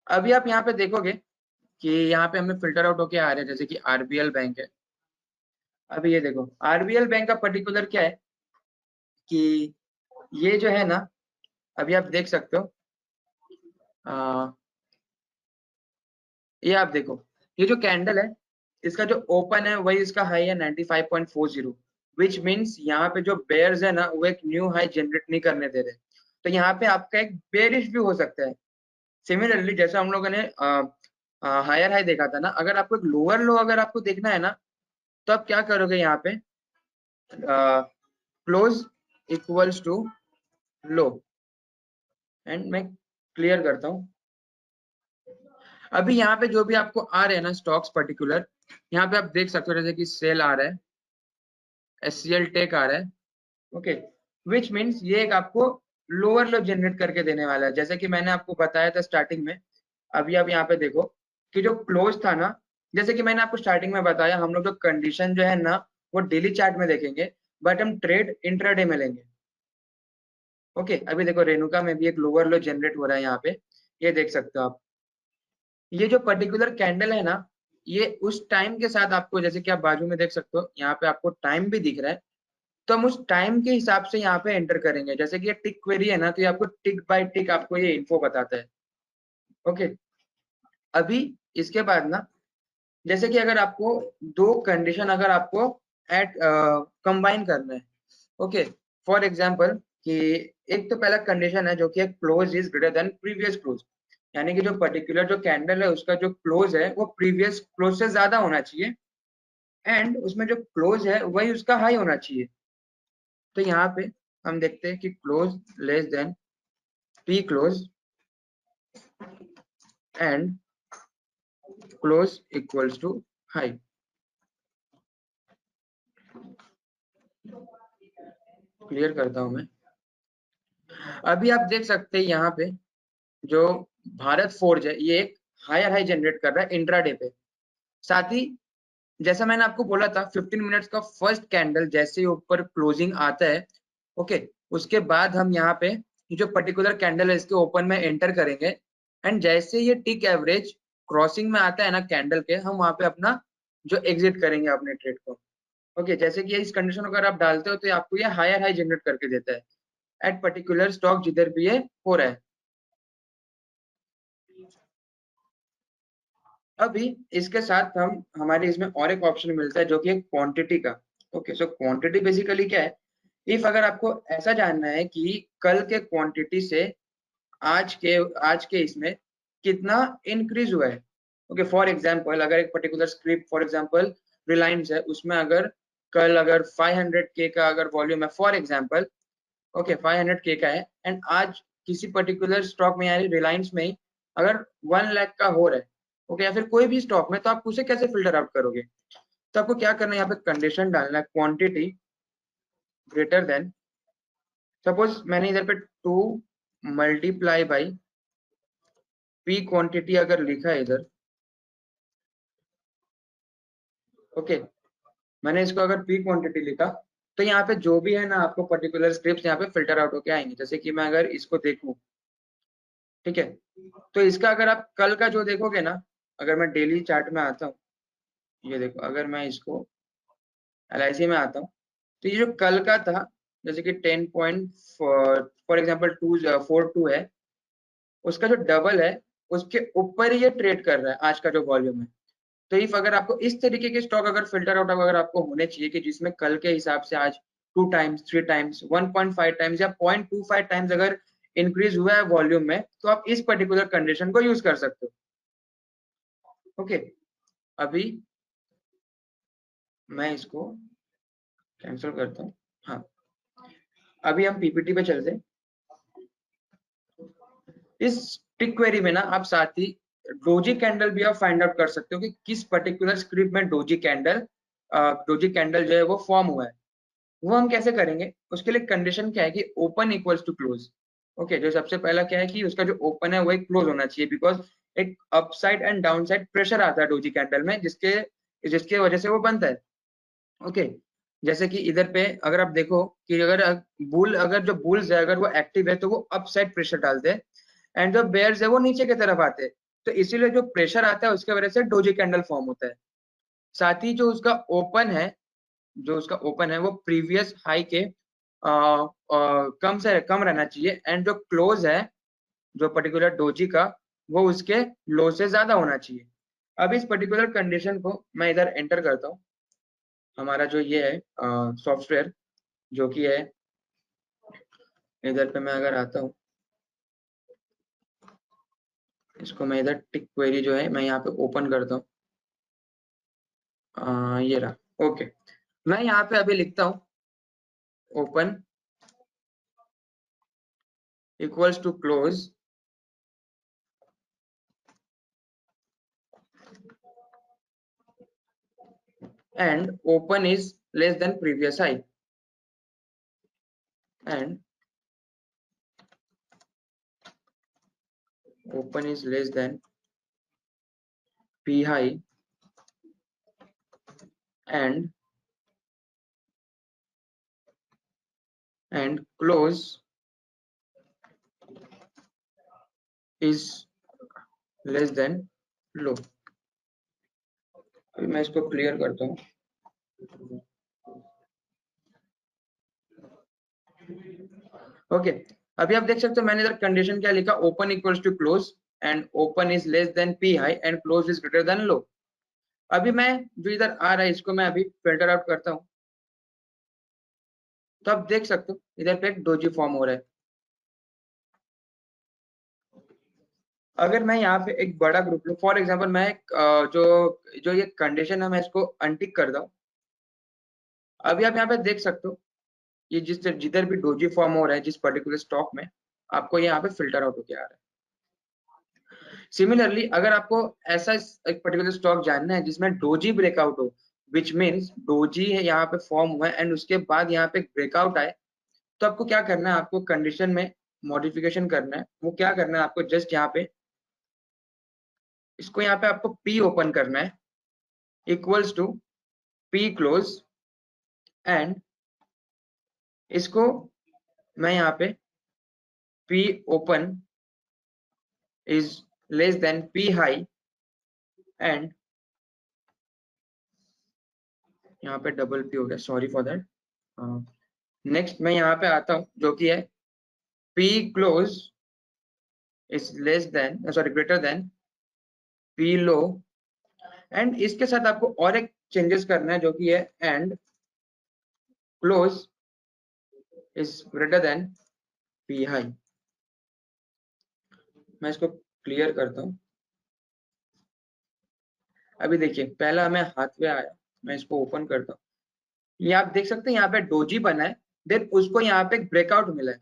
Speaker 1: अभी आप यहाँ पे देखोगे कि यहाँ पे हमें फिल्टर आउट होके आ रहे हैं, जैसे कि आरबीएल बैंक है। अभी ये देखो आरबीएल बैंक का पर्टिकुलर क्या है कि ये जो है ना, अभी आप देख सकते हो, ये आप देखो, ये जो कैंडल है इसका जो ओपन है वही इसका हाई है 95.40, विच मीन्स यहाँ पे जो बेयर्स है ना वो एक न्यू हाई जनरेट नहीं करने दे रहे, तो यहाँ पे आपका एक बेयरिश भी हो सकता है। सिमिलरली जैसे हम लोगों ने हायर हाई देखा था ना, अगर आपको एक लोअर लो अगर आपको देखना है ना, तो आप क्या करोगे, यहाँ पे close equals to low, and मैं क्लियर करता हूँ। अभी यहाँ पे जो भी आपको आ रहे हैं ना स्टॉक्स पर्टिकुलर, यहाँ पे आप देख सकते हो, जैसे कि सेल आ रहा है, एचसीएल टेक आ रहा है। ओके, विच मीन्स ये एक आपको लोअर लो जनरेट करके देने वाला है, जैसे कि मैंने आपको बताया था स्टार्टिंग में। अभी आप यहाँ पे देखो कि जो क्लोज था ना, जैसे कि मैंने आपको स्टार्टिंग में बताया, हम लोग जो कंडीशन जो है ना वो डेली चार्ट में देखेंगे, बट हम ट्रेड इंट्राडे में लेंगे। ओके, अभी देखो रेणुका में भी एक लोअर लो जनरेट हो रहा है यहाँ पे, ये देख सकते हो आप। ये जो पर्टिकुलर कैंडल है ना, ये उस टाइम के साथ आपको, जैसे कि आप बाजू में देख सकते हो, यहाँ पे आपको टाइम भी दिख रहा है, तो हम उस टाइम के हिसाब से यहाँ पे एंटर करेंगे। जैसे कि ये टिक क्वेरी है ना, तो ये आपको टिक बाय टिक आपको ये इन्फो बताता है। ओके, अभी इसके बाद ना, जैसे कि अगर आपको दो कंडीशन अगर आपको एट कंबाइन करना है, ओके, फॉर एग्जांपल कि एक तो पहला कंडीशन है जो कि close is greater than previous close, यानी कि जो पर्टिकुलर जो कैंडल है उसका जो क्लोज है वो प्रीवियस क्लोज से ज्यादा होना चाहिए, एंड उसमें जो क्लोज है वही उसका हाई होना चाहिए। तो यहाँ पे हम देखते हैं कि close less than pre close and close equals to high. Clear करता हूं मैं। अभी आप देख सकते हैं यहाँ पे जो भारत फोर्ज है ये एक हायर हाई जनरेट कर रहा है इंट्राडे पे। साथ ही जैसा मैंने आपको बोला था 15 मिनट्स का फर्स्ट कैंडल जैसे ही ऊपर क्लोजिंग आता है, ओके, उसके बाद हम यहाँ पे ये जो पर्टिकुलर कैंडल है इसके ओपन में एंटर करेंगे, एंड जैसे ये टिक एवरेज क्रॉसिंग में आता है ना कैंडल के, हम वहां पे अपना जो एग्जिट करेंगे अपने ट्रेड को। ओके, जैसे कि इस कंडीशन को अगर आप डालते हो तो आपको ये हायर हाई जनरेट करके देता है एट पर्टिकुलर स्टॉक जिधर भी ये हो रहा है। अभी इसके साथ हम हमारे इसमें और एक ऑप्शन मिलता है जो कि क्वांटिटी का। ओके, सो क्वांटिटी बेसिकली क्या है, इफ अगर आपको ऐसा जानना है कि कल के क्वांटिटी से आज के इसमें कितना इंक्रीज हुआ है। ओके, फॉर एग्जांपल अगर एक particular script for example Reliance है, उसमें अगर कल अगर 500 के का अगर वॉल्यूम है फॉर एग्जांपल, ओके 500 के का है, एंड आज किसी पर्टिकुलर स्टॉक में यानी रिलायंस में ही अगर 1 लाख का हो रहा है, ओके, या फिर कोई भी स्टॉक में, तो आप उसे कैसे फिल्टर आउट करोगे। तो आपको क्या करना है, यहाँ पे कंडीशन डालना है क्वांटिटी ग्रेटर देन, सपोज मैंने इधर पे 2 मल्टीप्लाई बाई पी क्वांटिटी अगर लिखा है इधर, ओके, मैंने इसको अगर पी क्वांटिटी लिखा, तो यहाँ पे जो भी है ना आपको पर्टिकुलर स्क्रिप्ट यहाँ पे फिल्टर आउट होके आएंगे। जैसे कि मैं अगर इसको देखूं, ठीक है, तो इसका अगर आप कल का जो देखोगे ना, अगर मैं डेली चार्ट में आता हूँ, ये देखो, अगर मैं इसको LIC में आता हूँ, तो ये जो कल का था, जैसे कि 10 पॉइंट फॉर एग्जाम्पल 242 है, उसका जो डबल है उसके ऊपर ही ये ट्रेड कर रहा है आज का जो वॉल्यूम है। तो इफ अगर आपको इस तरीके के स्टॉक अगर फिल्टर आउट अगर आपको होने चाहिए कि जिसमें कल के हिसाब से आज 2 टाइम्स 3 टाइम्स 1.5 टाइम्स या 0.25 टाइम्स अगर इंक्रीज हुआ है वॉल्यूम में, तो आप इस पर्टिकुलर कंडीशन को यूज कर सकते हो। ओके, अभी मैं इसको कैंसिल करता हूँ। हाँ, अभी हम पीपीटी पे चलते हैं। इस टिक क्वेरी में ना आप साथ ही डोजी कैंडल भी आप फाइंड आउट कर सकते हो कि किस पर्टिकुलर स्क्रिप्ट में डोजी कैंडल जो है वो फॉर्म हुआ है। वो हम कैसे करेंगे, उसके लिए कंडीशन क्या है कि open equals to close. Okay, जो सबसे पहला क्या है कि उसका जो ओपन है वो एक क्लोज होना चाहिए, बिकॉज एक अपसाइड एंड डाउनसाइड प्रेशर आता है डोजी कैंडल में, जिसके जिसके वजह से वो बनता है। ओके, जैसे कि इधर पे अगर आप देखो कि अगर जो बुल्स है अगर वो एक्टिव है तो वो अपसाइड प्रेशर डालते हैं, एंड जो बेयर्स है वो नीचे की तरफ आते हैं। तो इसीलिए जो प्रेशर आता है उसके वजह से डोजी कैंडल फॉर्म होता है। साथ ही जो उसका ओपन है वो प्रीवियस हाई के कम से कम रहना चाहिए, एंड जो क्लोज है जो पर्टिकुलर डोजी का, वो उसके लो से ज्यादा होना चाहिए। अब इस पर्टिकुलर कंडीशन को मैं इधर एंटर करता हूँ, हमारा जो ये है सॉफ्टवेयर जो कि है, इधर पे मैं अगर आता हूँ, इसको मैं इधर टिक क्वेरी जो है मैं यहाँ पे ओपन करता हूँ, ये रहा। ओके, मैं यहाँ पे अभी लिखता हूँ open equals to close and open is less than previous high, and open is less than P high, and close is less than low। अभी मैं इसको क्लियर करता हूँ। ओके, अभी आप देख सकते हो मैंने इधर कंडीशन क्या लिखा, open equals to close and open is less than P high and close is greater than low. अभी मैं जो इधर आ रहा है इसको मैं अभी फिल्टर आउट करता हूँ, तो आप देख सकते हो इधर पे एक डोजी फॉर्म हो रहा है। अगर मैं यहाँ पे एक बड़ा ग्रुप लूँ, फॉर एग्जाम्पल मैं एक जो जो ये कंडीशन है मैं इसको अनटिक करता हूँ। अभी आप यहाँ पे देख सकते हो ये जिधर भी डोजी फॉर्म हो रहा है जिस पर्टिकुलर स्टॉक में, आपको यहाँ पे फिल्टर आउट होके आ रहा है। सिमिलरली अगर आपको ऐसा एक पर्टिकुलर स्टॉक जानना है जिसमें डोजी ब्रेकआउट हो, विच मीन्स डोजी है यहाँ पे फॉर्म हुआ है एंड उसके बाद यहाँ पे ब्रेकआउट आए, तो आपको क्या करना है, आपको कंडीशन में मॉडिफिकेशन करना है। वो क्या करना है, आपको जस्ट यहाँ पे इसको यहाँ पे आपको पी ओपन करना है equals to P close, and इसको मैं यहाँ पे P open is less than P high, and यहाँ पे डबल पी हो गया, सॉरी फॉर दैट। नेक्स्ट मैं यहाँ पे आता हूँ जो कि है P close is less then sorry greater than P low, and इसके साथ आपको और एक चेंजेस करना है जो कि है and close is greater than P high. मैं इसको क्लियर करता हूँ। अभी देखिए पहला हमें हाथ में आया, मैं इसको ओपन करता हूँ, ये आप देख सकते हैं यहाँ पे डोजी बना है, देन उसको यहाँ पे एक ब्रेकआउट मिला है।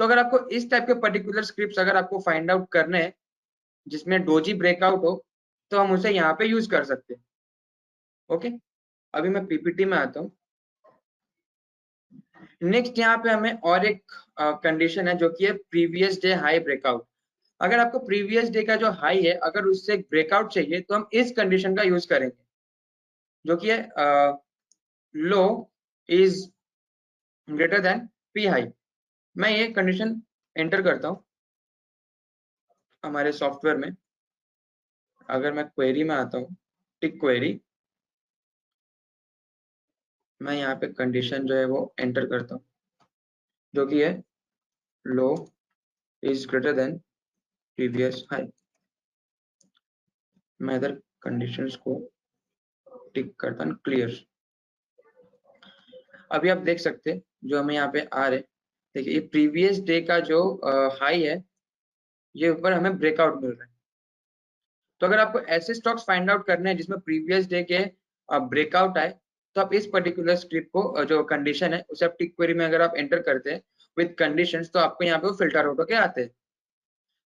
Speaker 1: तो अगर आपको इस टाइप के पर्टिकुलर स्क्रिप्ट अगर आपको फाइंड आउट करने हैं जिसमें डोजी ब्रेकआउट हो, तो हम उसे यहाँ पे यूज कर सकते हैं। ओके, अभी मैं पीपीटी में आता हूँ। नेक्स्ट यहाँ पे हमें और एक कंडीशन है जो कि है प्रीवियस डे हाई ब्रेकआउट। अगर आपको प्रीवियस डे का जो हाई है अगर उससे ब्रेकआउट चाहिए तो हम इस कंडीशन का यूज करेंगे, जो कि है low is greater than P high. मैं ये कंडीशन एंटर करता हूं हमारे सॉफ्टवेयर में। अगर मैं क्वेरी में आता हूं, टिक क्वेरी, मैं यहाँ पे कंडीशन जो है वो एंटर करता हूँ, जो कि है low is greater than previous high. मैं इधर कंडीशंस को टिक करता हूँ क्लियर। अभी आप देख सकते हैं जो हमें यहाँ पे आ रहे, देखिए ये प्रीवियस डे का जो हाई है ये ऊपर हमें ब्रेकआउट मिल रहा है। तो अगर आपको ऐसे स्टॉक्स फाइंड आउट करने हैं जिसमें प्रीवियस डे के ब्रेकआउट आए, तो आप इस पर्टिकुलर स्क्रिप्ट को जो कंडीशन है उसे आप टिक क्वेरी में अगर आप एंटर करते हैं विद कंडीशंस, तो आपको यहाँ पे वो फिल्टर आउट होके आते हैं।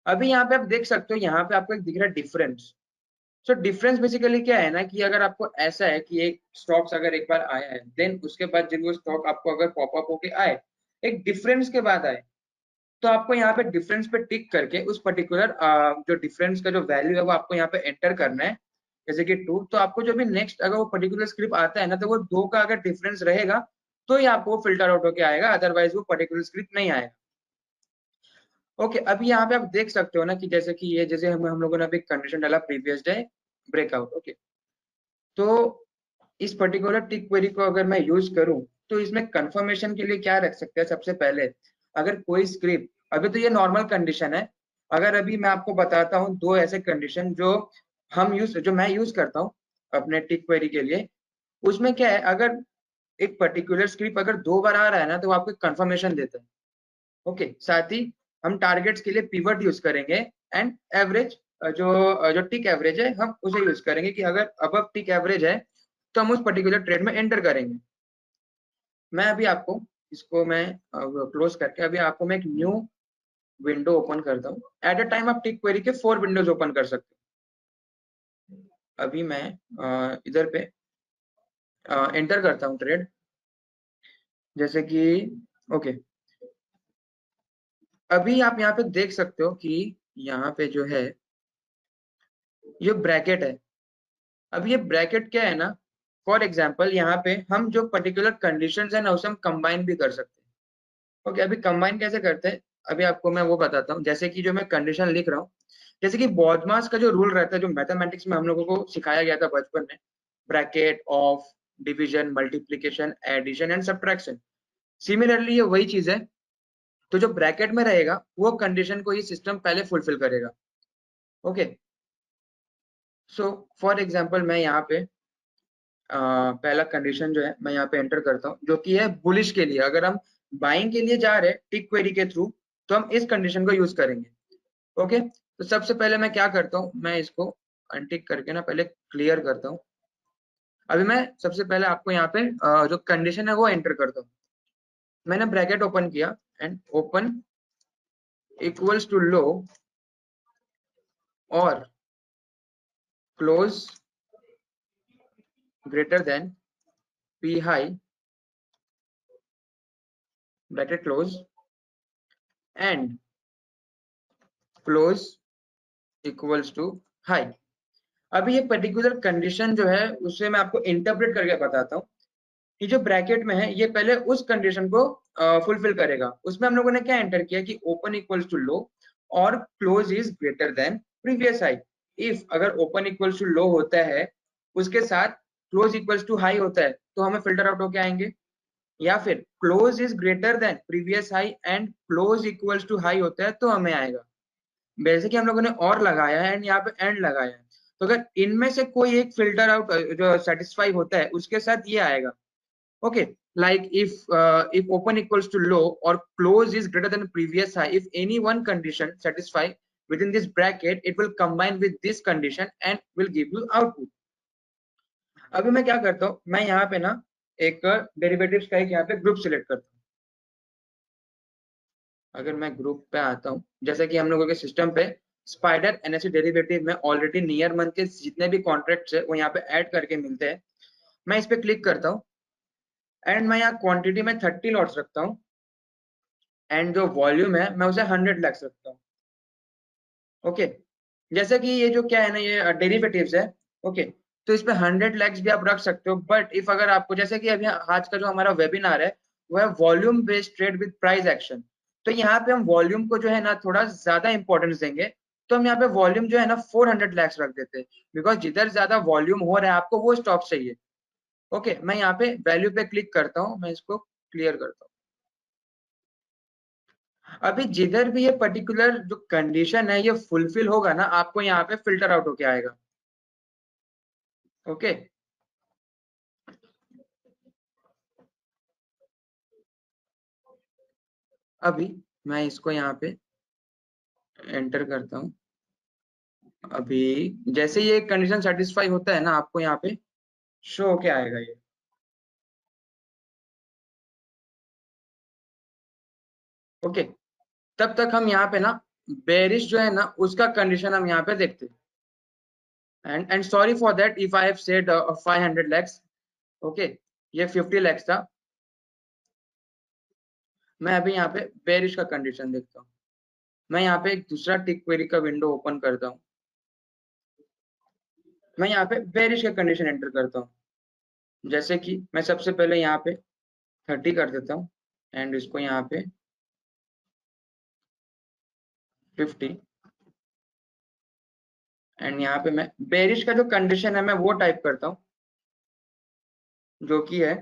Speaker 1: अभी यहाँ पे आप देख सकते हो, यहाँ पे आपको एक दिख रहा है डिफरेंस। सो डिफरेंस बेसिकली क्या है ना कि अगर आपको ऐसा है कि एक स्टॉक्स अगर एक बार आया है, देन उसके बाद जब वो स्टॉक आपको अगर पॉपअप होके आए एक डिफरेंस के बाद आए, तो आपको यहाँ पे डिफरेंस पे टिक करके उस पर्टिकुलर जो डिफरेंस का जो वैल्यू है वो आपको यहाँ पे एंटर करना है, जैसे कि 2। तो आपको जो भी नेक्स्ट अगर वो पर्टिकुलर स्क्रिप्ट आता है ना, तो वो 2 का अगर डिफरेंस रहेगा तो ही आपको फिल्टर आउट होके आएगा, अदरवाइज वो पर्टिकुलर स्क्रिप्ट नहीं आएगा। ओके, अभी यहाँ पे आप देख सकते हो ना कि जैसे कि ये जैसे हम लोगों ने अभी कंडीशन डाला प्रीवियस डे ब्रेकआउट। ओके, तो इस पर्टिकुलर टिक क्वेरी को अगर मैं यूज करूं तो इसमें कंफर्मेशन के लिए क्या रख सकते हैं? सबसे पहले अगर कोई स्क्रिप्ट, अभी तो ये नॉर्मल कंडीशन है, अगर अभी मैं आपको बताता हूं 2 ऐसे कंडीशन जो मैं यूज करता हूं अपने टिक क्वेरी के लिए। उसमें क्या है, अगर एक पर्टिकुलर स्क्रिप्ट अगर 2 बार आ रहा है ना, तो वो आपको कंफर्मेशन देता है। ओके, साथ ही हम टारगेट्स के लिए पिवट यूज करेंगे, एंड एवरेज जो टिक एवरेज है हम उसे यूज करेंगे कि अगर अबव टिक एवरेज है तो हम उस पर्टिकुलर ट्रेड में एंटर करेंगे। मैं अभी आपको इसको मैं क्लोज करके अभी आपको मैं एक न्यू विंडो ओपन करता हूँ। एट अ टाइम आप टिक क्वेरी के 4 विंडोज ओपन कर सकते हो। अभी मैं इधर पे एंटर करता हूँ ट्रेड, जैसे कि ओके। अभी आप यहाँ पे देख सकते हो कि यहाँ पे जो है ये ब्रैकेट है। अब ये ब्रैकेट क्या है ना, फॉर एग्जाम्पल यहाँ पे हम जो पर्टिकुलर कंडीशंस है ना उसे हम कंबाइन भी कर सकते हैं। ओके, अभी कंबाइन कैसे करते हैं अभी आपको मैं वो बताता हूँ। जैसे कि जो मैं कंडीशन लिख रहा हूँ, जैसे कि बॉडमास का जो रूल रहता है जो मैथमेटिक्स में हम लोगों को सिखाया गया था बचपन में, bracket of division multiplication addition and subtraction, similarly ये वही चीज है। तो जो ब्रैकेट में रहेगा वो कंडीशन को ये सिस्टम पहले फुलफिल करेगा। ओके, सो फॉर एग्जाम्पल मैं यहाँ पे पहला कंडीशन जो है मैं यहाँ पे एंटर करता हूँ, जो कि है बुलिश के लिए। अगर हम बाइंग के लिए जा रहे हैं टिक क्वेरी के थ्रू, तो हम इस कंडीशन को यूज करेंगे। ओके, तो सबसे पहले मैं क्या करता हूँ, मैं इसको अनटिक करके ना पहले क्लियर करता हूँ। अभी मैं सबसे पहले आपको यहाँ पे जो कंडीशन है वो एंटर करता हूँ। मैंने ब्रैकेट ओपन किया and open equals to low और close greater than P high bracket close and close equals to high. अभी ये पर्टिकुलर कंडीशन जो है उसे मैं आपको इंटरप्रेट करके बताता हूँ कि जो ब्रैकेट में है ये पहले उस कंडीशन को फुलफिल करेगा। उसमें हम लोगों ने क्या एंटर किया कि ओपन इक्वल्स टू लो और close is greater than previous high. If अगर ओपन इक्वल्स टू लो होता है उसके साथ क्लोज इक्वल्स टू हाई होता है तो हमें फिल्टर आउट होके आएंगे, या फिर close is greater than previous high and close equals to high होता है तो हमें आएगा। वैसे कि हम लोगों ने और लगाया है एंड यहाँ पे एंड लगाया है, तो अगर इनमें से कोई एक फिल्टर आउट जो सेटिस्फाई होता है उसके साथ ये आएगा। Okay, like if open equals to low or close is greater than previous high, if any one condition satisfy within this bracket, it will combine with this condition and will give you output। अभी मैं क्या करता हूँ, मैं यहाँ पे ना एक डेरिवेटिव्स का एक यहाँ पे ग्रुप सिलेक्ट करता हूँ। अगर मैं ग्रुप पे आता हूँ, जैसे कि हम लोगों के सिस्टम पे स्पाइडर एनएससी डेरिवेटिव में ऑलरेडी नियर मंथ के जितने भी कॉन्ट्रैक्ट्स है वो यहाँ पे ऐड करके मिलते हैं। मैं इस पे क्लिक करता हूँ एंड मैं यहाँ क्वांटिटी में 30 लॉट्स रखता हूँ एंड जो वॉल्यूम है मैं उसे 100 लाख रखता हूँ। ओके, जैसे कि ये जो क्या है ना, ये डेरिवेटिव्स है। ओके, तो इस पे 100 लैक्स भी आप रख सकते हो, बट इफ अगर आपको, जैसे कि अभी आज का जो हमारा वेबिनार है वो है volume based trade with price action, तो यहाँ पे हम वॉल्यूम को जो है ना थोड़ा ज्यादा इंपॉर्टेंस देंगे, तो हम यहाँ पे वॉल्यूम जो है ना 400 लैक्स रख देते हैं, बिकॉज जिधर ज्यादा वॉल्यूम हो रहा है आपको वो स्टॉक चाहिए। ओके, मैं यहाँ पे वैल्यू पे क्लिक करता हूँ, मैं इसको क्लियर करता हूँ। अभी जिधर भी ये पर्टिकुलर जो कंडीशन है ये फुलफिल होगा ना, आपको यहाँ पे फिल्टर आउट होके आएगा। ओके, अभी मैं इसको यहाँ पे एंटर करता हूँ। अभी जैसे ये कंडीशन सेटिस्फाई होता है ना, आपको यहाँ पे शो होके आएगा ये। ओके, तब तक हम यहाँ पे ना बेरिश जो है ना उसका कंडीशन हम यहाँ पे देखते हैं। And sorry for that if I have said 500 lakhs. Okay, ये 50 लैक्स था। मैं अभी यहाँ पे बेरिश का कंडीशन देखता हूँ। मैं यहाँ पे एक दूसरा टिक क्वेरी का विंडो ओपन करता हूँ। मैं यहाँ पे बेरिश का कंडीशन एंटर करता हूँ। जैसे कि मैं सबसे पहले यहाँ पे 30 कर देता हूँ एंड इसको यहाँ पे 50, एंड यहाँ पे मैं बेरिश का जो कंडीशन है मैं वो टाइप करता हूँ, जो कि है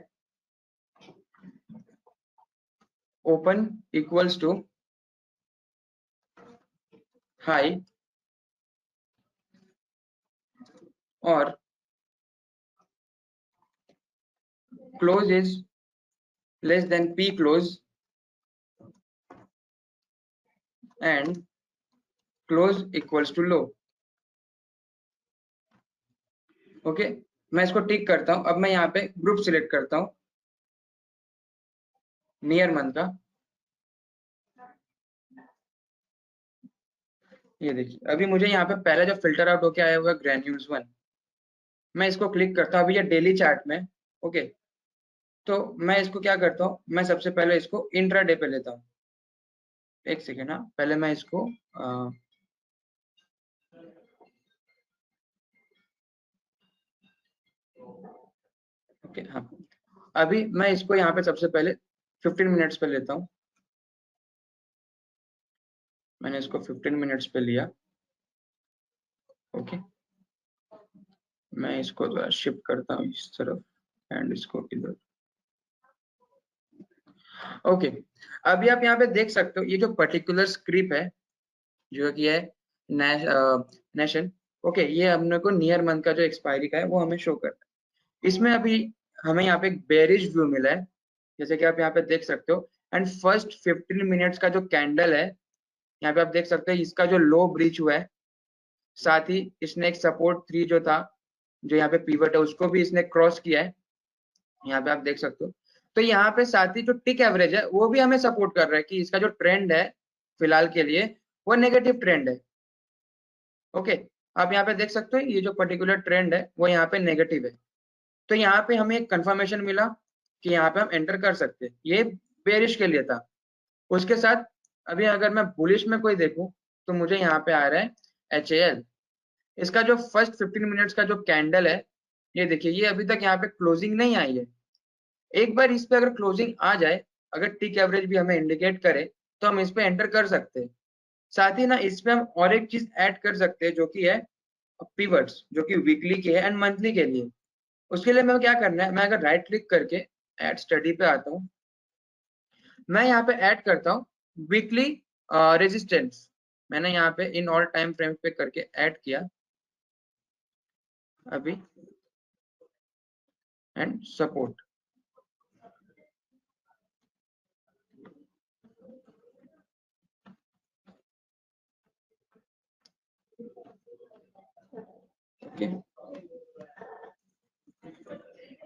Speaker 1: ओपन इक्वल्स टू हाई और close is less than P close and close equals to low. Okay, मैं इसको टिक करता हूँ। अब मैं यहाँ पे ग्रुप सिलेक्ट करता हूँ नियर मंथ का। ये देखिए, अभी मुझे यहाँ पे पहले जो फिल्टर आउट होके आया हुआ है ग्रैन्यूल्स 1, मैं इसको क्लिक करता हूँ। अभी ये डेली चार्ट में। ओके, तो मैं इसको क्या करता हूँ, मैं सबसे पहले इसको इंट्राडे पे लेता हूँ। एक सेकेंड, हाँ, पहले मैं इसको ओके, हाँ, अभी मैं इसको यहाँ पे सबसे पहले 15 मिनट्स पे लेता हूँ। मैंने इसको 15 मिनट्स पे लिया। ओके, मैं इसको थोड़ा शिफ्ट करता हूँ इस तरफ एंड इसको इधर। ओके, अभी आप यहाँ पे देख सकते हो ये जो पर्टिकुलर स्क्रिप्ट है जो कि है नेशन। ओके, ये हमने को नियर मंथ का जो एक्सपायरी का है वो हमें शो कर रहा है। इसमें अभी हमें यहाँ पे एक बेरिश व्यू मिला है, जैसे कि आप यहाँ पे देख सकते हो। एंड फर्स्ट 15 मिनट्स का जो कैंडल है, यहाँ पे आप देख सकते हैं इसका जो लो ब्रीच हुआ है, साथ ही इसने एक सपोर्ट 3 जो था, जो यहाँ पे पीवट है, उसको भी इसने क्रॉस किया है। यहाँ पे आप देख सकते हो। तो यहाँ पे साथ ही जो टिक एवरेज है वो भी हमें सपोर्ट कर रहा है कि इसका जो ट्रेंड है फिलहाल के लिए वो नेगेटिव ट्रेंड है। ओके, आप यहाँ पे देख सकते हो ये जो पर्टिकुलर ट्रेंड है वो यहाँ पे नेगेटिव है। तो यहाँ पे हमें एक कंफर्मेशन मिला कि यहाँ पे हम एंटर कर सकते हैं। ये बेरिश के लिए था। उसके साथ अभी अगर मैं बुलिश में कोई देखूं तो मुझे यहाँ पे आ रहा है HAL। इसका जो फर्स्ट 15 मिनट्स का जो कैंडल है, ये देखिए, ये अभी तक यहाँ पे क्लोजिंग नहीं आई है। एक बार इस पे अगर क्लोजिंग आ जाए, अगर टिक एवरेज भी हमें इंडिकेट करे, तो हम इस पे एंटर कर सकते हैं। साथ ही ना इस पे हम और एक चीज ऐड कर सकते हैं जो कि है पिवट्स, जो कि वीकली के है एंड मंथली के लिए। उसके लिए मैं क्या करना है, मैं अगर राइट क्लिक करके ऐड स्टडी पे आता हूँ, मैं यहाँ पे ऐड करता हूँ वीकली रेजिस्टेंस। मैंने यहाँ पे इन ऑल टाइम फ्रेम पे करके ऐड किया अभी, एंड सपोर्ट। ओके,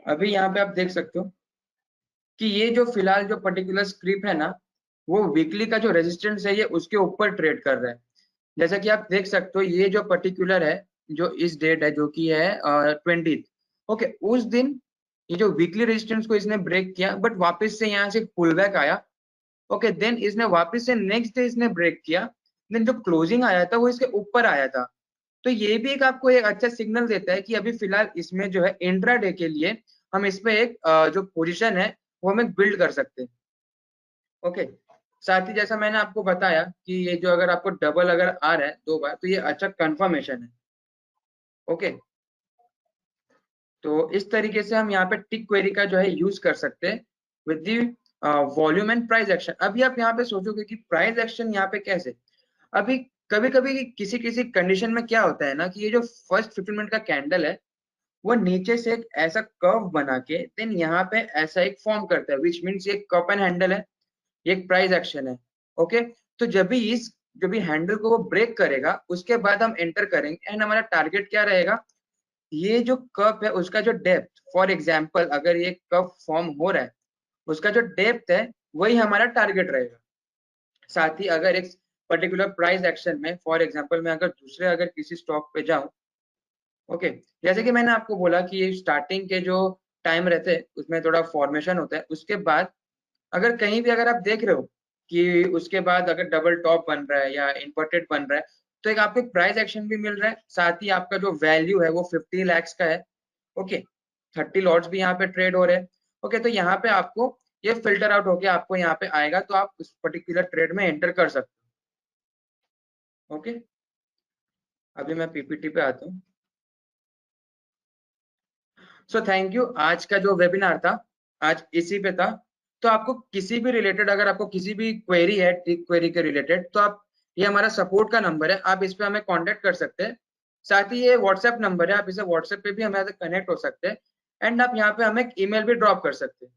Speaker 1: अभी यहाँ पे आप देख सकते हो कि ये जो फिलहाल जो पर्टिकुलर स्क्रिप्ट है ना, वो वीकली का जो रेजिस्टेंस है ये उसके ऊपर ट्रेड कर रहा है। जैसा कि आप देख सकते हो ये जो पर्टिकुलर है, जो इस डेट है जो कि है 20। ओके, उस दिन ये जो वीकली रेजिस्टेंस को इसने ब्रेक किया, बट वापस से यहाँ से पुल बैक आया। ओके, देन इसने वापस से नेक्स्ट डे इसने ब्रेक किया देन जो क्लोजिंग आया था वो इसके ऊपर आया था, तो ये भी एक आपको एक अच्छा सिग्नल देता है कि अभी फिलहाल इसमें जो है इंट्राडे के लिए हम इसमें एक जो पोजीशन है वो हमें बिल्ड कर सकते हैं। ओके, साथ ही जैसा मैंने आपको बताया कि ये जो अगर आपको डबल अगर आ रहा है 2 बार तो ये अच्छा कंफर्मेशन है। ओके, तो इस तरीके से हम यहाँ पे टिक क्वेरी का जो है यूज कर सकते हैं with the volume and price action. अभी आप यहाँ पे सोचोगे कि प्राइस एक्शन यहाँ पे कैसे, अभी कभी कभी किसी किसी कंडीशन में क्या होता है ना कि ये जो फर्स्ट 15 मिनट का कैंडल है वो नीचे से एक ऐसा कर्व बना के देन यहाँ पे ऐसा एक फॉर्म करता है, विच मीन्स ये कप एंड हैंडल है, ये एक प्राइस एक्शन है। ओके, तो जब भी हैंडल को वो ब्रेक करेगा उसके बाद हम एंटर करेंगे एंड हमारा टारगेट क्या रहेगा, ये जो कप है उसका जो डेप्थ, फॉर एग्जाम्पल अगर ये कप फॉर्म हो रहा है उसका जो डेप्थ है वही हमारा टारगेट रहेगा। साथ ही अगर एक पर्टिकुलर प्राइस एक्शन में फॉर एग्जाम्पल मैं अगर दूसरे अगर किसी स्टॉक पे जाऊं, ओके, जैसे कि मैंने आपको बोला कि स्टार्टिंग के जो टाइम रहते हैं उसमें थोड़ा फॉर्मेशन होता है, उसके बाद अगर कहीं भी अगर आप देख रहे हो कि उसके बाद अगर डबल टॉप बन रहा है या इन्वर्टेड बन रहा है तो एक आपको प्राइस एक्शन भी मिल रहा है, साथ ही आपका जो वैल्यू है वो 50 lakhs का है। ओके, 30 लॉट्स भी यहाँ पे ट्रेड हो रहे हैं। ओके, तो यहाँ पे आपको ये फिल्टर आउट होके आपको यहाँ पे आएगा तो आप उस पर्टिकुलर ट्रेड में एंटर कर सकते हो। ओके, अभी मैं पीपीटी पे आता हूँ। सो थैंक यू, आज का जो वेबिनार था आज इसी पे था। तो आपको किसी भी रिलेटेड अगर आपको किसी भी क्वेरी है टिक क्वेरी के रिलेटेड तो आप, ये हमारा सपोर्ट का नंबर है, आप इस पे हमें कांटेक्ट कर सकते हैं। साथ ही ये व्हाट्सएप नंबर है, आप इसे व्हाट्सएप पे भी हमारे साथ कनेक्ट हो सकते हैं एंड आप यहाँ पे हमें ईमेल भी ड्रॉप कर सकते हैं।